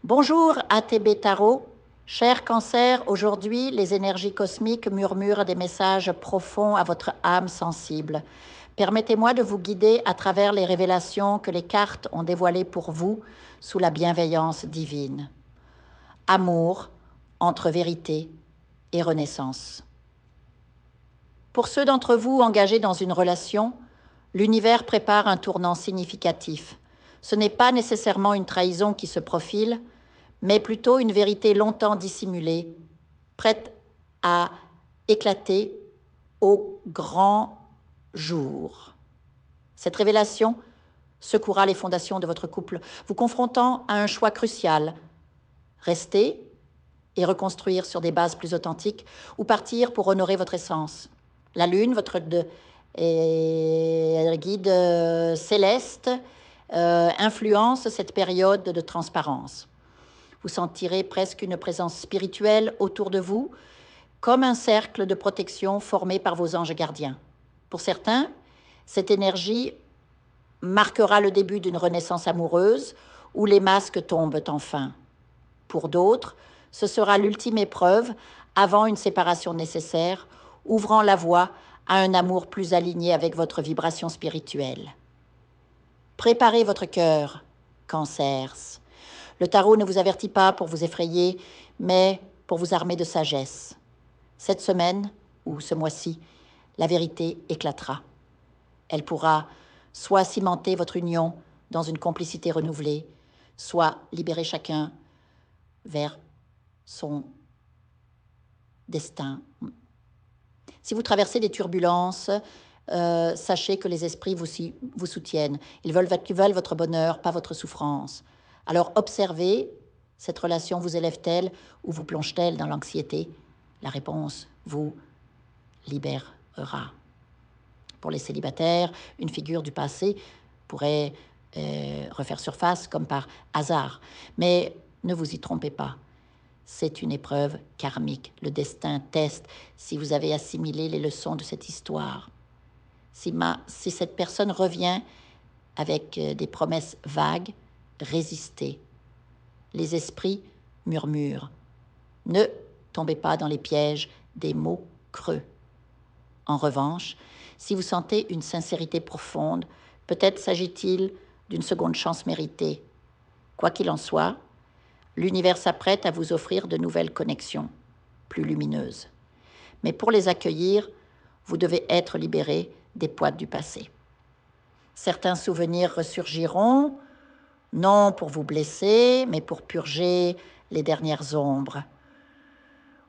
Bonjour ATB Tarot. Cher Cancer, aujourd'hui, les énergies cosmiques murmurent des messages profonds à votre âme sensible. Permettez-moi de vous guider à travers les révélations que les cartes ont dévoilées pour vous sous la bienveillance divine. Amour entre vérité et renaissance. Pour ceux d'entre vous engagés dans une relation, l'univers prépare un tournant significatif. Ce n'est pas nécessairement une trahison qui se profile, mais plutôt une vérité longtemps dissimulée, prête à éclater au grand jour. Cette révélation secouera les fondations de votre couple, vous confrontant à un choix crucial. Rester et reconstruire sur des bases plus authentiques ou partir pour honorer votre essence. La lune, votre guide céleste, influence cette période de transparence. Vous sentirez presque une présence spirituelle autour de vous, comme un cercle de protection formé par vos anges gardiens. Pour certains, cette énergie marquera le début d'une renaissance amoureuse où les masques tombent enfin. Pour d'autres, ce sera l'ultime épreuve avant une séparation nécessaire, ouvrant la voie à un amour plus aligné avec votre vibration spirituelle. Préparez votre cœur, Cancers. Le tarot ne vous avertit pas pour vous effrayer, mais pour vous armer de sagesse. Cette semaine, ou ce mois-ci, la vérité éclatera. Elle pourra soit cimenter votre union dans une complicité renouvelée, soit libérer chacun vers son destin. Si vous traversez des turbulences, sachez que les esprits vous soutiennent. Ils veulent votre bonheur, pas votre souffrance. Alors observez, cette relation vous élève-t-elle ou vous plonge-t-elle dans l'anxiété? La réponse vous libérera. Pour les célibataires, une figure du passé pourrait refaire surface comme par hasard. Mais ne vous y trompez pas. C'est une épreuve karmique. Le destin teste si vous avez assimilé les leçons de cette histoire. Si cette personne revient avec des promesses vagues, résistez. Les esprits murmurent. Ne tombez pas dans les pièges des mots creux. En revanche, si vous sentez une sincérité profonde, peut-être s'agit-il d'une seconde chance méritée. Quoi qu'il en soit, l'univers s'apprête à vous offrir de nouvelles connexions, plus lumineuses. Mais pour les accueillir, vous devez être libéré des poids du passé. Certains souvenirs ressurgiront, non pour vous blesser, mais pour purger les dernières ombres.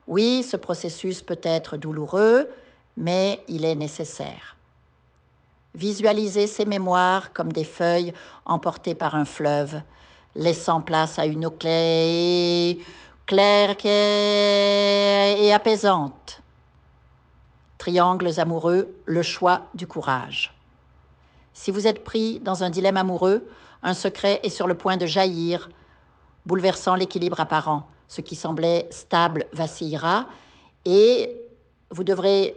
Oui, ce processus peut être douloureux, mais il est nécessaire. Visualisez ces mémoires comme des feuilles emportées par un fleuve, laissant place à une eau claire et apaisante. Triangles amoureux, le choix du courage. Si vous êtes pris dans un dilemme amoureux, un secret est sur le point de jaillir, bouleversant l'équilibre apparent. Ce qui semblait stable vacillera et vous devrez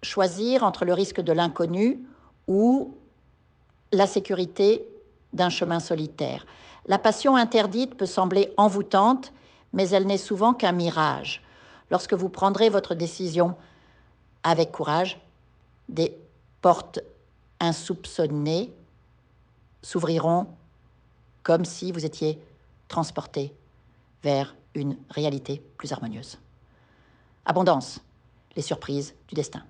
choisir entre le risque de l'inconnu ou la sécurité d'un chemin solitaire. La passion interdite peut sembler envoûtante, mais elle n'est souvent qu'un mirage. Lorsque vous prendrez votre décision avec courage, des portes insoupçonnées s'ouvriront comme si vous étiez transporté vers une réalité plus harmonieuse. Abondance, les surprises du destin.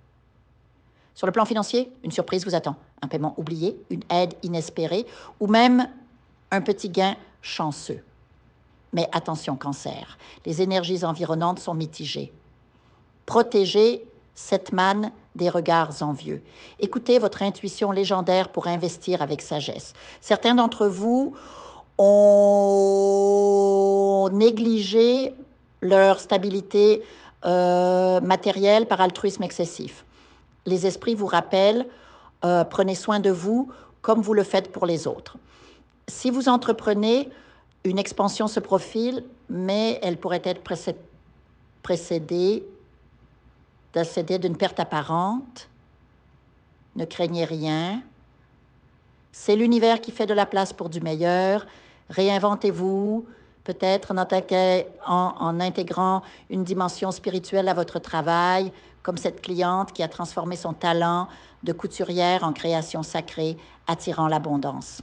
Sur le plan financier, une surprise vous attend. Un paiement oublié, une aide inespérée ou même un petit gain chanceux. Mais attention, Cancer, les énergies environnantes sont mitigées. Protégez cette manne des regards envieux. Écoutez votre intuition légendaire pour investir avec sagesse. Certains d'entre vous ont négligé leur stabilité matérielle par altruisme excessif. Les esprits vous rappellent, prenez soin de vous comme vous le faites pour les autres. Si vous entreprenez, une expansion se profile, mais elle pourrait être précédée d'une perte apparente. Ne craignez rien. C'est l'univers qui fait de la place pour du meilleur. Réinventez-vous, peut-être en intégrant une dimension spirituelle à votre travail, comme cette cliente qui a transformé son talent de couturière en création sacrée, attirant l'abondance.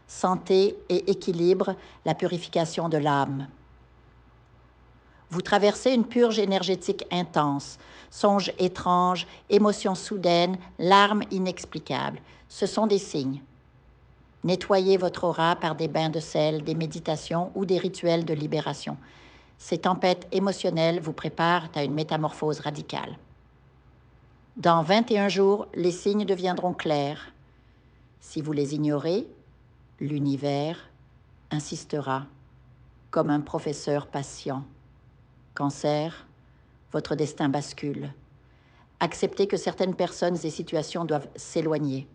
Santé et équilibre, la purification de l'âme. Vous traversez une purge énergétique intense, songes étranges, émotions soudaines, larmes inexplicables. Ce sont des signes. Nettoyez votre aura par des bains de sel, des méditations ou des rituels de libération. Ces tempêtes émotionnelles vous préparent à une métamorphose radicale. Dans 21 jours, les signes deviendront clairs. Si vous les ignorez, l'univers insistera comme un professeur patient. Cancer, votre destin bascule. Acceptez que certaines personnes et situations doivent s'éloigner.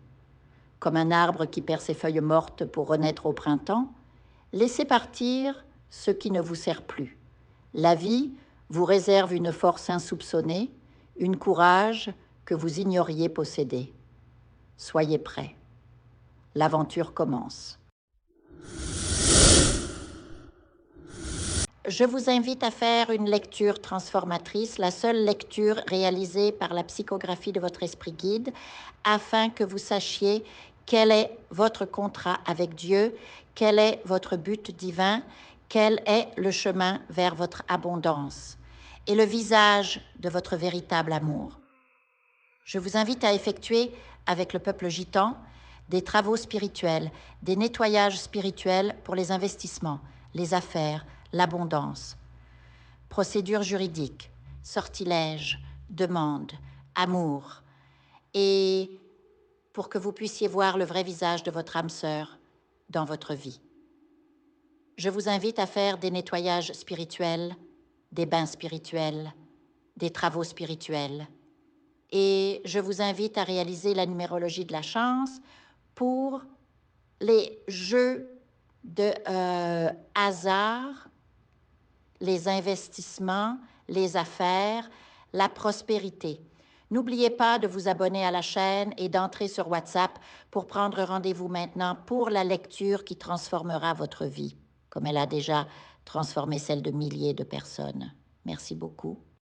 Comme un arbre qui perd ses feuilles mortes pour renaître au printemps, laissez partir ce qui ne vous sert plus. La vie vous réserve une force insoupçonnée, une courage que vous ignoriez posséder. Soyez prêts. L'aventure commence. Je vous invite à faire une lecture transformatrice, la seule lecture réalisée par la psychographie de votre esprit guide, afin que vous sachiez quel est votre contrat avec Dieu, quel est votre but divin, quel est le chemin vers votre abondance et le visage de votre véritable amour. Je vous invite à effectuer avec le peuple gitan des travaux spirituels, des nettoyages spirituels pour les investissements, les affaires, l'abondance. Procédures juridiques, sortilèges, demandes, amour. Et pour que vous puissiez voir le vrai visage de votre âme sœur dans votre vie. Je vous invite à faire des nettoyages spirituels, des bains spirituels, des travaux spirituels. Et je vous invite à réaliser la numérologie de la chance pour les jeux de hasard, les investissements, les affaires, la prospérité. N'oubliez pas de vous abonner à la chaîne et d'entrer sur WhatsApp pour prendre rendez-vous maintenant pour la lecture qui transformera votre vie, comme elle a déjà transformé celle de milliers de personnes. Merci beaucoup.